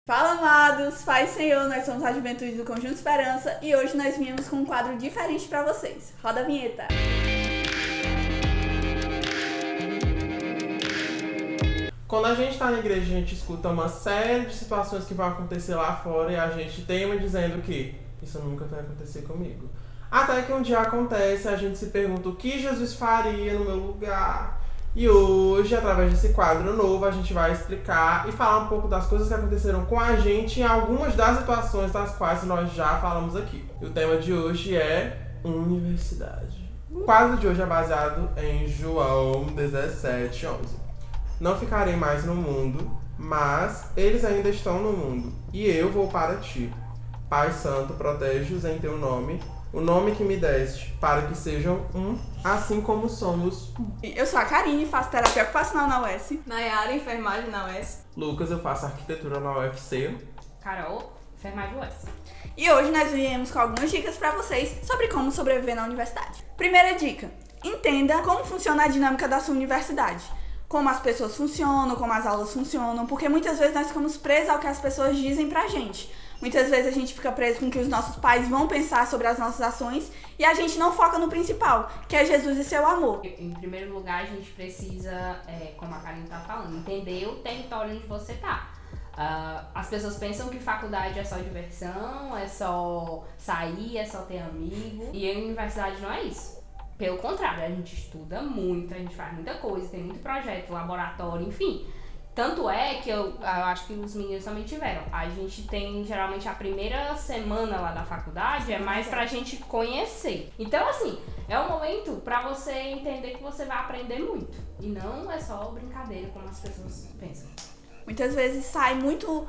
Fala, amados, Pai e Senhor, nós somos a Juventude do Conjunto Esperança e hoje nós viemos com um quadro diferente pra vocês. Roda a vinheta. Quando a gente tá na igreja, a gente escuta uma série de situações que vão acontecer lá fora e a gente teima dizendo que isso nunca vai acontecer comigo. Até que um dia acontece, a gente se pergunta o que Jesus faria no meu lugar. E hoje, através desse quadro novo, a gente vai explicar e falar um pouco das coisas que aconteceram com a gente em algumas das situações das quais nós já falamos aqui. E o tema de hoje é universidade. O quadro de hoje é baseado em João 17:11. Não ficarei mais no mundo, mas eles ainda estão no mundo, e eu vou para ti. Pai Santo, protege-os em teu nome, o nome que me deste, para que sejam um, assim como somos um. Eu sou a Karine, faço terapia ocupacional na UES. Nayara, enfermagem na UES. Lucas, eu faço arquitetura na UFC. Carol, enfermagem UES. E hoje nós viemos com algumas dicas pra vocês sobre como sobreviver na universidade. Primeira dica: entenda como funciona a dinâmica da sua universidade. Como as pessoas funcionam, como as aulas funcionam, porque muitas vezes nós ficamos presos ao que as pessoas dizem pra gente. Muitas vezes a gente fica preso com o que os nossos pais vão pensar sobre as nossas ações e a gente não foca no principal, que é Jesus e seu amor. Em primeiro lugar, a gente precisa, como a Karine tá falando, entender o território onde você tá. As pessoas pensam que faculdade é só diversão, é só sair, é só ter amigo, e a universidade não é isso. Pelo contrário, a gente estuda muito, a gente faz muita coisa, tem muito projeto, laboratório, enfim. Tanto é que eu acho que os meninos também tiveram. A gente tem, geralmente, a primeira semana lá da faculdade é mais pra gente conhecer. Então, assim, é um momento pra você entender que você vai aprender muito. E não é só brincadeira, como as pessoas pensam. Muitas vezes sai muito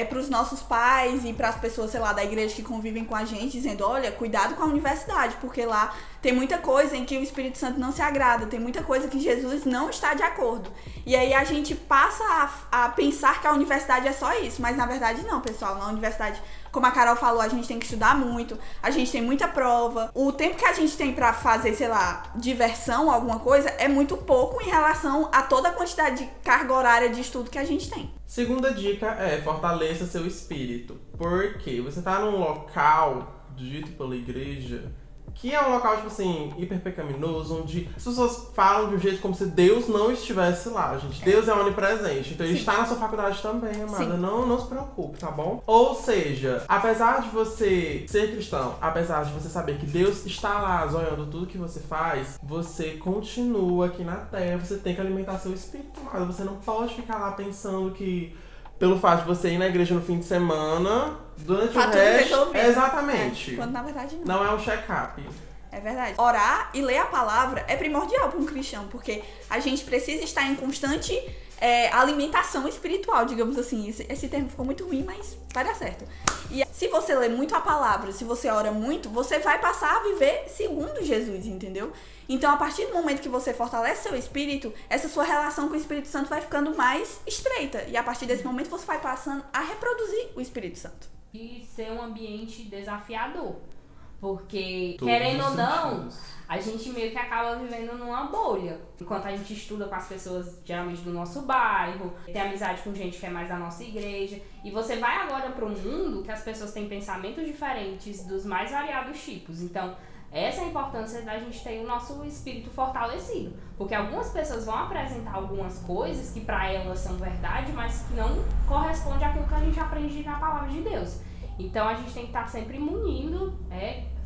pros nossos pais e pras pessoas, sei lá, da igreja que convivem com a gente, dizendo, olha, cuidado com a universidade, porque lá tem muita coisa em que o Espírito Santo não se agrada, tem muita coisa que Jesus não está de acordo. E aí a gente passa a pensar que a universidade é só isso, mas na verdade não, pessoal. Na universidade, como a Carol falou, a gente tem que estudar muito, a gente tem muita prova. O tempo que a gente tem pra fazer, sei lá, diversão, alguma coisa, é muito pouco em relação a toda a quantidade de carga horária de estudo que a gente tem. Segunda dica é fortaleça seu espírito. Porque você tá num local dito pela igreja que é um local, tipo assim, hiper pecaminoso, onde as pessoas falam de um jeito como se Deus não estivesse lá, gente. Deus é onipresente, então ele está na sua faculdade também, amada. Não se preocupe, tá bom? Ou seja, apesar de você ser cristão, apesar de você saber que Deus está lá olhando tudo que você faz, você continua aqui na terra, você tem que alimentar seu espírito, amada. Você não pode ficar lá pensando que pelo fato de você ir na igreja no fim de semana, durante Tá o tudo resto... resolvido. Exatamente. Quando na verdade não. Não é um check-up. É verdade. Orar e ler a palavra é primordial para um cristão, porque a gente precisa estar em constante alimentação espiritual, digamos assim. Esse termo ficou muito ruim, mas vai dar certo. E se você lê muito a palavra, se você ora muito, você vai passar a viver segundo Jesus, entendeu? Então, a partir do momento que você fortalece seu espírito, essa sua relação com o Espírito Santo vai ficando mais estreita. E a partir desse momento, você vai passando a reproduzir o Espírito Santo. E ser um ambiente desafiador. Porque, Todos querendo ou os não, sentidos. a gente meio que acaba vivendo numa bolha. Enquanto a gente estuda com as pessoas, geralmente do nosso bairro, tem amizade com gente que é mais da nossa igreja. E você vai agora para um mundo que as pessoas têm pensamentos diferentes dos mais variados tipos. Então, essa é a importância da gente ter o nosso espírito fortalecido. Porque algumas pessoas vão apresentar algumas coisas que para elas são verdade, mas que não correspondem àquilo que a gente aprende na palavra de Deus. Então a gente tem que estar sempre munindo,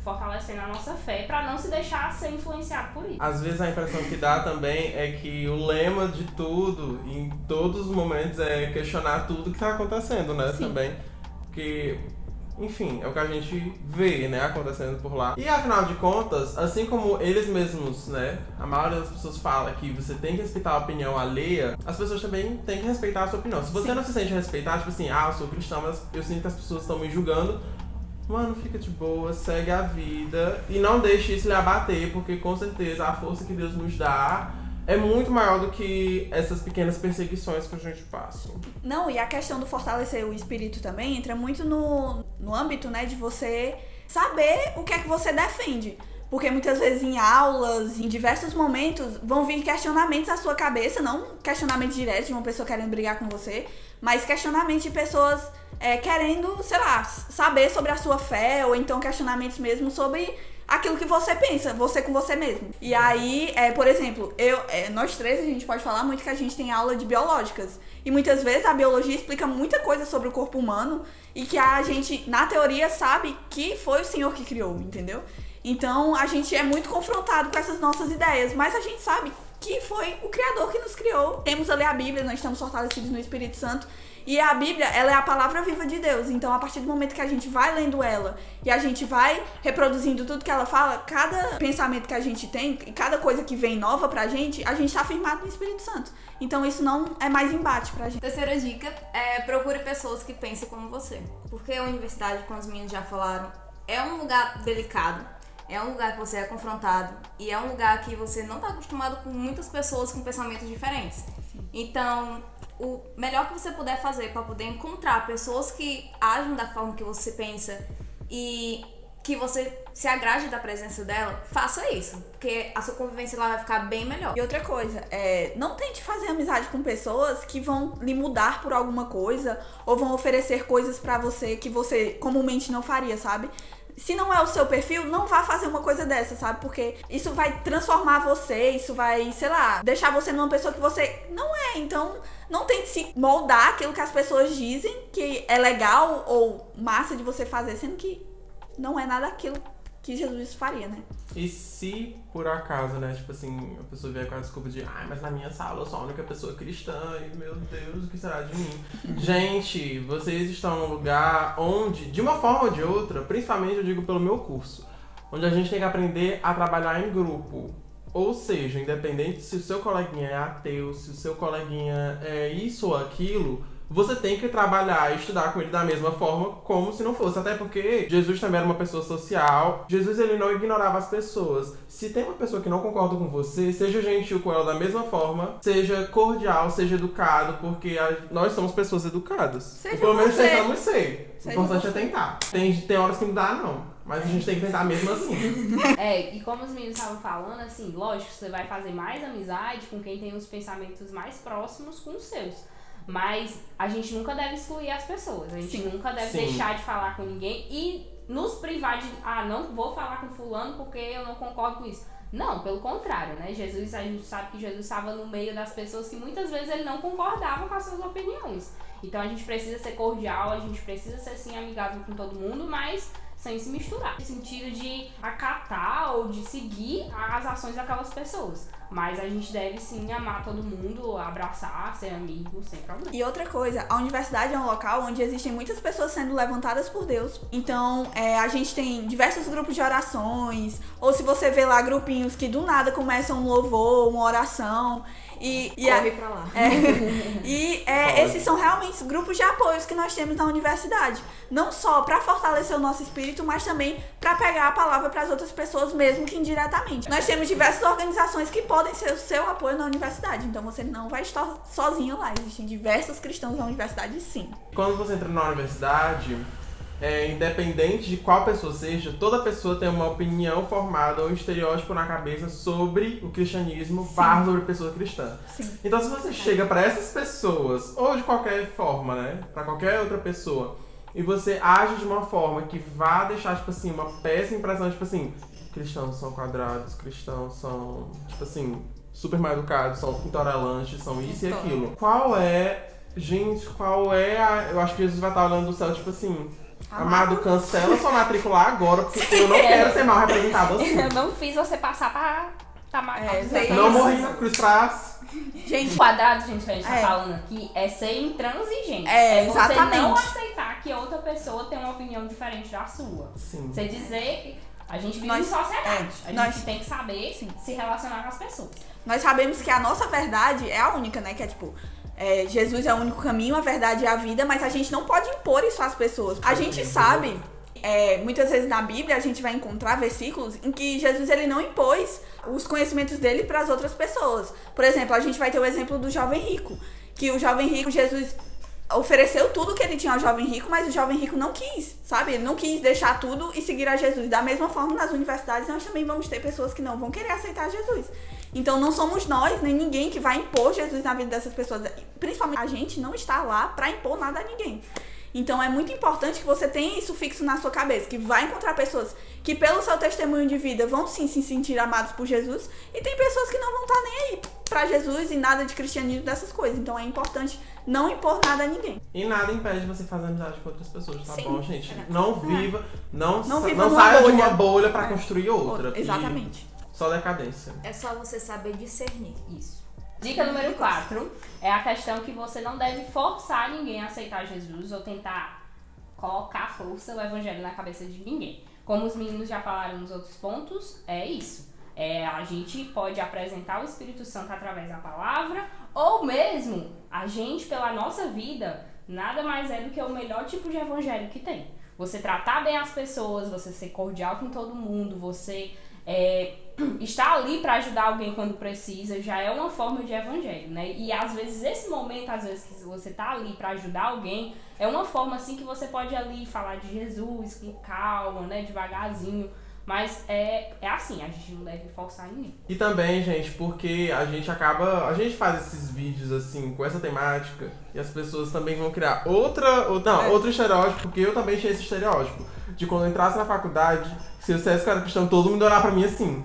fortalecendo a nossa fé para não se deixar ser influenciado por isso. Às vezes a impressão que dá também é que o lema de tudo, em todos os momentos, é questionar tudo que tá acontecendo, né? Sim. Também. Porque, enfim, é o que a gente vê, né, acontecendo por lá. E afinal de contas, assim como eles mesmos, né, a maioria das pessoas fala que você tem que respeitar a opinião alheia, as pessoas também têm que respeitar a sua opinião. Se você Sim. não se sente respeitado, tipo assim, eu sou cristão, mas eu sinto que as pessoas estão me julgando, mano, fica de boa, segue a vida e não deixe isso lhe abater, porque com certeza a força que Deus nos dá é muito maior do que essas pequenas perseguições que a gente passa. Não, e a questão do fortalecer o espírito também entra muito no âmbito, né, de você saber o que é que você defende. Porque muitas vezes em aulas, em diversos momentos, vão vir questionamentos à sua cabeça, não questionamentos diretos de uma pessoa querendo brigar com você, mas questionamentos de pessoas querendo, sei lá, saber sobre a sua fé, ou então questionamentos mesmo sobre aquilo que você pensa, você com você mesmo. E aí, por exemplo, nós três, a gente pode falar muito que a gente tem aula de biológicas. E muitas vezes a biologia explica muita coisa sobre o corpo humano e que a gente, na teoria, sabe que foi o Senhor que criou, entendeu? Então, a gente é muito confrontado com essas nossas ideias, mas a gente sabe que foi o Criador que nos criou. Temos a ler a Bíblia, nós estamos fortalecidos no Espírito Santo. E a Bíblia, ela é a palavra viva de Deus. Então, a partir do momento que a gente vai lendo ela e a gente vai reproduzindo tudo que ela fala, cada pensamento que a gente tem, cada coisa que vem nova pra gente tá firmado no Espírito Santo. Então, isso não é mais embate pra gente. Terceira dica é procure pessoas que pensem como você. Porque a universidade, como os meninos já falaram, é um lugar delicado. É um lugar que você é confrontado. E é um lugar que você não tá acostumado com muitas pessoas com pensamentos diferentes. Então, o melhor que você puder fazer para poder encontrar pessoas que agem da forma que você pensa e que você se agrade da presença dela, faça isso, porque a sua convivência lá vai ficar bem melhor. E outra coisa, não tente fazer amizade com pessoas que vão lhe mudar por alguma coisa ou vão oferecer coisas pra você que você comumente não faria, sabe? Se não é o seu perfil, não vá fazer uma coisa dessa, sabe? Porque isso vai transformar você, isso vai, sei lá, deixar você numa pessoa que você não é. Então, não tente se moldar aquilo que as pessoas dizem que é legal ou massa de você fazer, sendo que não é nada aquilo que Jesus faria, né? E se, por acaso, né, tipo assim, a pessoa vier com a desculpa de mas na minha sala eu sou a única pessoa cristã e, meu Deus, o que será de mim? Gente, vocês estão num lugar onde, de uma forma ou de outra, principalmente eu digo pelo meu curso, onde a gente tem que aprender a trabalhar em grupo. Ou seja, independente se o seu coleguinha é ateu, se o seu coleguinha é isso ou aquilo, você tem que trabalhar e estudar com ele da mesma forma como se não fosse. Até porque Jesus também era uma pessoa social. Jesus, ele não ignorava as pessoas. Se tem uma pessoa que não concorda com você, seja gentil com ela da mesma forma, seja cordial, seja educado, porque nós somos pessoas educadas. Seja pelo menos você. tentamos ser. O Seja importante você. é tentar. Tem horas que não dá, não. Mas a gente tem que tentar mesmo assim. E como os meninos estavam falando, assim, lógico, você vai fazer mais amizade com quem tem os pensamentos mais próximos com os seus. Mas a gente nunca deve excluir as pessoas. A gente nunca deve deixar de falar com ninguém e nos privar de, não vou falar com fulano porque eu não concordo com isso. Não, pelo contrário, né? Jesus, a gente sabe que Jesus estava no meio das pessoas que muitas vezes ele não concordava com as suas opiniões. Então a gente precisa ser cordial, a gente precisa ser sim amigável com todo mundo, mas sem se misturar. No sentido de acatar ou de seguir as ações daquelas pessoas. Mas a gente deve sim amar todo mundo, abraçar, ser amigo, sem problema. E outra coisa, a universidade é um local onde existem muitas pessoas sendo levantadas por Deus. Então, a gente tem diversos grupos de orações, ou se você vê lá grupinhos que do nada começam um louvor, uma oração. Corre pra lá. Esses são realmente grupos de apoios que nós temos na universidade. Não só para fortalecer o nosso espírito, mas também para pegar a palavra para as outras pessoas, mesmo que indiretamente. Nós temos diversas organizações que podem ser o seu apoio na universidade. Então você não vai estar sozinho lá. Existem diversos cristãos na universidade, sim. Quando você entra na universidade, independente de qual pessoa seja, toda pessoa tem uma opinião formada ou um estereótipo na cabeça sobre o cristianismo, sobre pessoa cristã. Sim. Então se você chega para essas pessoas, ou de qualquer forma, né, para qualquer outra pessoa, e você age de uma forma que vá deixar, tipo assim, uma péssima impressão, tipo assim, cristãos são quadrados, cristãos são, tipo assim, super mal educados, são intolerantes, são isso e aquilo. Eu acho que Jesus vai estar olhando do céu, tipo assim, amado, cancela sua matrícula agora, porque eu não quero ser mal representado assim. Eu não fiz você passar pra Não morri na cruz pra... Gente, quadrado, gente, que a gente tá falando aqui, é ser intransigente. Você exatamente. não aceitar que outra pessoa tem uma opinião diferente da sua. Sim. Você dizer que a gente vive em sociedade. A gente tem que saber se relacionar com as pessoas. Nós sabemos que a nossa verdade é a única, né? Que é tipo, Jesus é o único caminho, a verdade é a vida, mas a gente não pode impor isso às pessoas. A gente sabe, muitas vezes na Bíblia a gente vai encontrar versículos em que Jesus ele não impôs os conhecimentos dele para as outras pessoas. Por exemplo, a gente vai ter o exemplo do jovem rico, que o jovem rico, Jesus ofereceu tudo que ele tinha ao jovem rico, mas o jovem rico não quis, sabe? Ele não quis deixar tudo e seguir a Jesus. Da mesma forma, nas universidades, nós também vamos ter pessoas que não vão querer aceitar Jesus. Então, não somos nós, nem ninguém que vai impor Jesus na vida dessas pessoas. Principalmente, a gente não está lá para impor nada a ninguém. Então é muito importante que você tenha isso fixo na sua cabeça, que vai encontrar pessoas que pelo seu testemunho de vida vão sim se sentir amados por Jesus, e tem pessoas que não vão estar nem aí pra Jesus e nada de cristianismo, dessas coisas. Então é importante não impor nada a ninguém. E nada impede você fazer amizade com outras pessoas, tá Sim. bom, gente? Não viva, não viva numa saia de bolha. uma bolha pra construir outra. Exatamente. E só decadência. É só você saber discernir. Isso. Dica número 4 é a questão que você não deve forçar ninguém a aceitar Jesus ou tentar colocar à força o evangelho na cabeça de ninguém. Como os meninos já falaram nos outros pontos, é isso. A gente pode apresentar o Espírito Santo através da palavra, ou mesmo a gente, pela nossa vida, nada mais é do que o melhor tipo de evangelho que tem. Você tratar bem as pessoas, você ser cordial com todo mundo, você estar ali para ajudar alguém quando precisa, já é uma forma de evangelho, né? E às vezes esse momento, às vezes que você tá ali para ajudar alguém, é uma forma assim que você pode ali falar de Jesus com calma, né, devagarzinho. Mas é assim, a gente não deve forçar ninguém. E também, gente, porque a gente faz esses vídeos assim, com essa temática, e as pessoas também vão criar outro estereótipo, porque eu também tinha esse estereótipo. De quando eu entrasse na faculdade, se eu dissesse que eu era cristão, todo mundo ia olhar pra mim assim.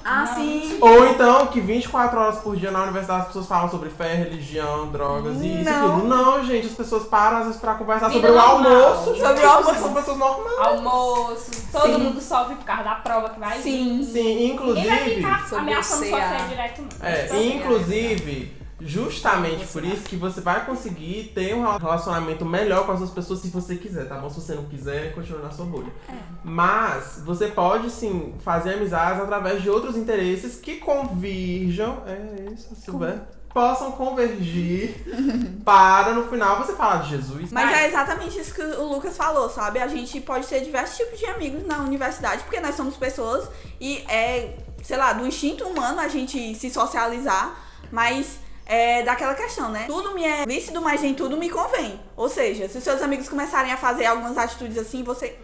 Ah, sim. Ou então, que 24 horas por dia na universidade as pessoas falam sobre fé, religião, drogas e isso e aquilo. Não, gente, as pessoas param às vezes pra conversar Vida sobre o normal. almoço. Sobre o almoço. São pessoas normais. Almoço, todo mundo sofre por causa da prova que vai vir. Sim, Ninguém vai inclusive... ficar ameaçando sua fé direto, não. Inclusive... Justamente por isso que você vai conseguir ter um relacionamento melhor com as outras pessoas se você quiser, tá bom? Se você não quiser, continua na sua bolha. Mas você pode, sim, fazer amizades através de outros interesses que convirjam, possam convergir para, no final, você falar de Jesus. Mas é exatamente isso que o Lucas falou, sabe? A gente pode ter diversos tipos de amigos na universidade, porque nós somos pessoas e do instinto humano a gente se socializar, mas... daquela questão, né? Tudo me é lícito, mas nem tudo me convém. Ou seja, se os seus amigos começarem a fazer algumas atitudes assim, você...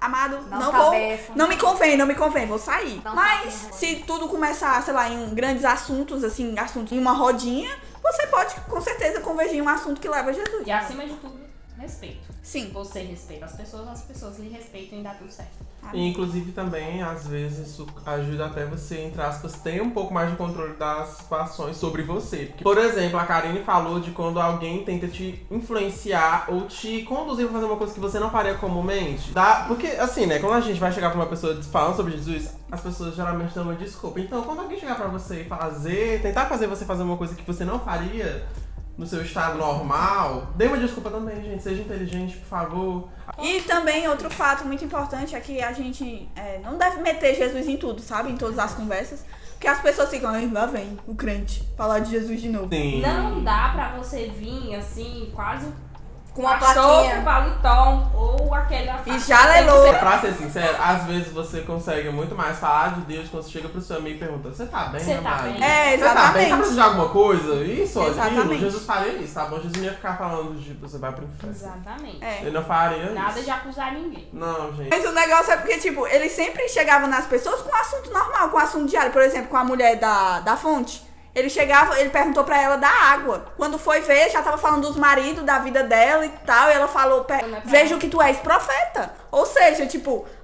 amado, não me convém, vou sair. Mas se tudo começar, em grandes assuntos, assim, assuntos em uma rodinha, você pode, com certeza, convergir em um assunto que leva a Jesus. E acima de tudo, respeito. Sim. Você respeita as pessoas lhe respeitam e dá tudo certo. E, inclusive, também, às vezes, isso ajuda até você, entre aspas, ter um pouco mais de controle das situações sobre você. Porque, por exemplo, a Karine falou de quando alguém tenta te influenciar ou te conduzir pra fazer uma coisa que você não faria comumente. Porque, assim, né, quando a gente vai chegar pra uma pessoa falando sobre Jesus, as pessoas geralmente dão uma desculpa. Então, quando alguém chegar pra você e tentar fazer você fazer uma coisa que você não faria no seu estado normal, dê uma desculpa também, gente. Seja inteligente, por favor. E também outro fato muito importante é que a gente não deve meter Jesus em tudo, sabe? Em todas as conversas. Porque as pessoas ficam, lá vem o crente falar de Jesus de novo. Sim. Não dá pra você vir assim, quase Com uma pastor plaquinha. com paletó ou aquele... E já lelou. Pra ser sincero, às vezes você consegue muito mais falar de Deus quando você chega pro seu amigo e pergunta: você tá bem, Você tá amado? bem? Você tá bem? Exatamente. Tá precisando de alguma coisa? Isso, aquilo? Exatamente. Jesus faria isso, tá bom? Jesus não ia ficar falando de você vai pro inferno. Exatamente. Ele não faria Nada isso. de acusar ninguém. Não, gente. Mas o negócio é porque, ele sempre chegava nas pessoas com assunto normal, com assunto diário. Por exemplo, com a mulher da fonte. Ele chegava, ele perguntou pra ela da água. Quando foi ver, já tava falando dos maridos, da vida dela e tal. E ela falou, vejo que tu és profeta. Ou seja,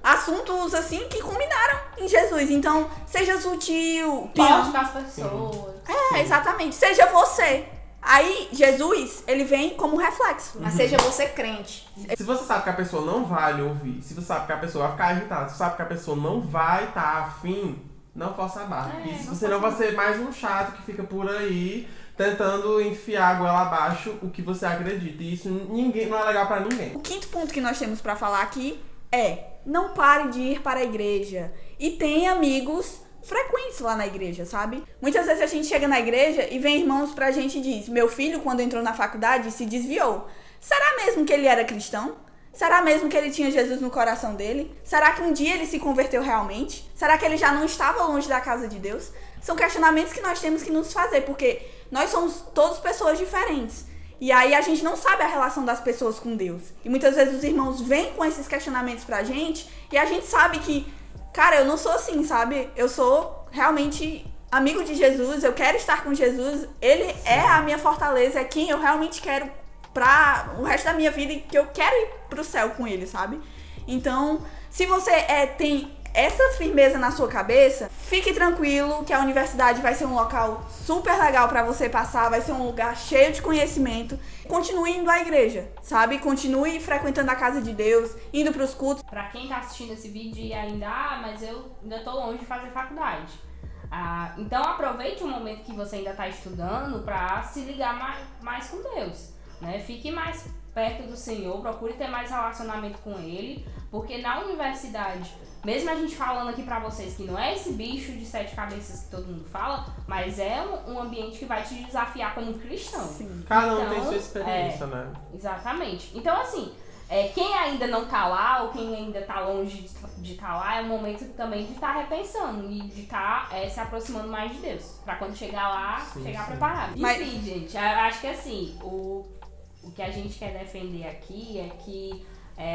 assuntos assim que culminaram em Jesus. Então, seja sutil. Pode com as pessoas. Exatamente. Seja você. Aí, Jesus, ele vem como reflexo. Mas seja você crente. Se você sabe que a pessoa não vai lhe ouvir, se você sabe que a pessoa vai ficar irritada, se você sabe que a pessoa não vai estar afim, não força a barra. Isso, senão vai ser mais um chato que fica por aí tentando enfiar a goela abaixo o que você acredita. E isso não é legal pra ninguém. O quinto ponto que nós temos pra falar aqui é: não pare de ir para a igreja. E tenha amigos frequentes lá na igreja, sabe? Muitas vezes a gente chega na igreja e vem irmãos pra gente e diz: meu filho, quando entrou na faculdade, se desviou. Será mesmo que ele era cristão? Será mesmo que ele tinha Jesus no coração dele? Será que um dia ele se converteu realmente? Será que ele já não estava longe da casa de Deus? São questionamentos que nós temos que nos fazer, porque nós somos todos pessoas diferentes. E aí a gente não sabe a relação das pessoas com Deus. E muitas vezes os irmãos vêm com esses questionamentos pra gente, e a gente sabe que, cara, eu não sou assim, sabe? Eu sou realmente amigo de Jesus, eu quero estar com Jesus, ele é a minha fortaleza, é quem eu realmente quero pra o resto da minha vida e que eu quero ir pro céu com ele, sabe? Então, se você tem essa firmeza na sua cabeça, fique tranquilo que a universidade vai ser um local super legal pra você passar, vai ser um lugar cheio de conhecimento. Continue indo à igreja, sabe? Continue frequentando a casa de Deus, indo pros cultos. Pra quem tá assistindo esse vídeo e ainda, mas eu ainda tô longe de fazer faculdade. Então aproveite o momento que você ainda tá estudando pra se ligar mais com Deus, né? Fique mais perto do Senhor, procure ter mais relacionamento com Ele, porque na universidade, mesmo a gente falando aqui pra vocês que não é esse bicho de 7 cabeças que todo mundo fala, mas é um ambiente que vai te desafiar como cristão. Sim. Cada um tem sua experiência, né? Exatamente. Então, assim, quem ainda não tá lá, ou quem ainda tá longe de estar lá, é um momento também de estar repensando e de estar se aproximando mais de Deus. Pra quando chegar lá, chegar preparado. Mas... Enfim, gente, eu acho que assim, o que a gente quer defender aqui é que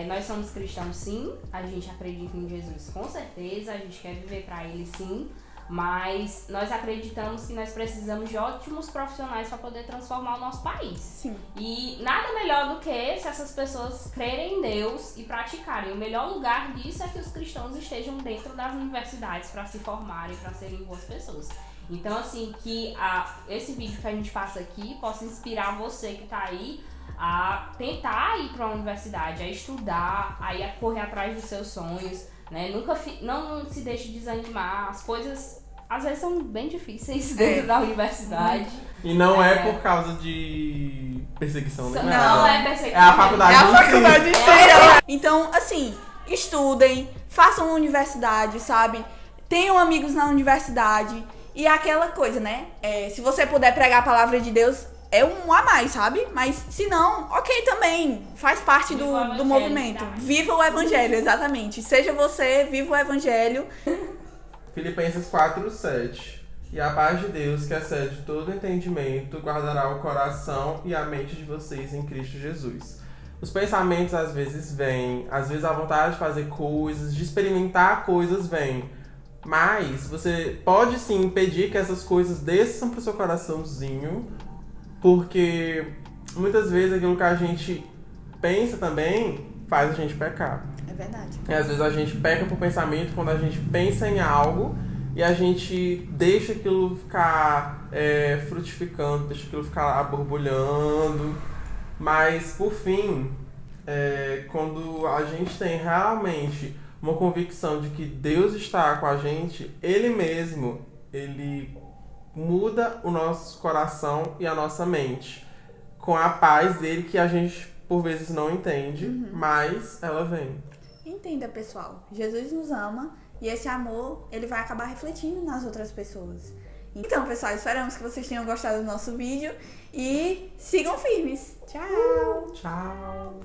nós somos cristãos sim, a gente acredita em Jesus com certeza, a gente quer viver pra Ele sim, mas nós acreditamos que nós precisamos de ótimos profissionais para poder transformar o nosso país. Sim. E nada melhor do que se essas pessoas crerem em Deus e praticarem. O melhor lugar disso é que os cristãos estejam dentro das universidades para se formarem, para serem boas pessoas. Então, assim, que esse vídeo que a gente passa aqui possa inspirar você que tá aí a tentar ir para a universidade, a estudar, a correr atrás dos seus sonhos, né? Não se deixe desanimar. As coisas às vezes são bem difíceis dentro da universidade. E não é por causa de perseguição, né? Não é perseguição. É a faculdade. É a faculdade em si. Então, assim, estudem, façam universidade, sabe? Tenham amigos na universidade. E aquela coisa, né? Se você puder pregar a palavra de Deus, é um a mais, sabe? Mas se não, ok também. Faz parte do movimento. Tá? Viva o evangelho, exatamente. Seja você, viva o evangelho. Filipenses 4:7. E a paz de Deus, que excede todo entendimento, guardará o coração e a mente de vocês em Cristo Jesus. Os pensamentos às vezes vêm, às vezes a vontade de fazer coisas, de experimentar coisas vem. Mas você pode sim pedir que essas coisas desçam pro seu coraçãozinho, porque muitas vezes aquilo que a gente pensa também faz a gente pecar. É verdade. E às vezes a gente peca por pensamento quando a gente pensa em algo e a gente deixa aquilo ficar frutificando, deixa aquilo ficar lá borbulhando. Mas, por fim, quando a gente tem realmente uma convicção de que Deus está com a gente, Ele mesmo, Ele muda o nosso coração e a nossa mente com a paz dele que a gente, por vezes, não entende, mas ela vem. Entenda, pessoal. Jesus nos ama e esse amor, ele vai acabar refletindo nas outras pessoas. Então, pessoal, esperamos que vocês tenham gostado do nosso vídeo e sigam firmes. Tchau! Tchau!